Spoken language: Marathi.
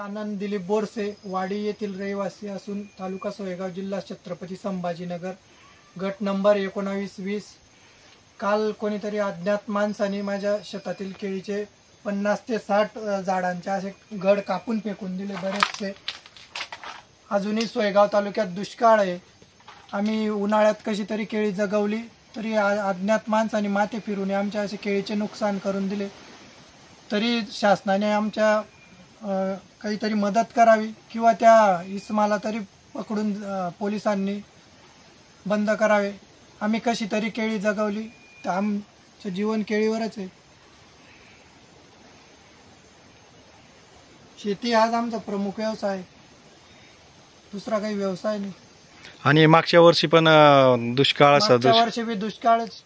आनंद दिलीप बोरसे वाडी येथील रहिवासी असून तालुका सोयगाव जिल्हा छत्रपती संभाजीनगर गट नंबर 19-20। काल कोणीतरी अज्ञात माणसाने माझ्या शेतातील केळीचे 50 ते 60 झाडांचे असे घड कापून फेकून दिले बरेचसे। अजूनही सोयगाव तालुक्यात दुष्काळ आहे। आम्ही उन्हाळ्यात कशी तरी केळी जगवली तरी अज्ञात माणसाने माथे फिरून आमच्या असे केळीचे नुकसान करून दिले। तरी शासनाने आमच्या काहीतरी मदत करावी किंवा त्या इसमाला तरी पकडून पोलिसांनी बंद करावे। आम्ही कशी तरी केळी जगवली तर आमचं जीवन केळीवरच आहे। शेती आज आमचा प्रमुख व्यवसाय, दुसरा काही व्यवसाय नाही। आणि मागच्या वर्षी पण दुष्काळ मागच्या वर्षी बी दुष्काळच।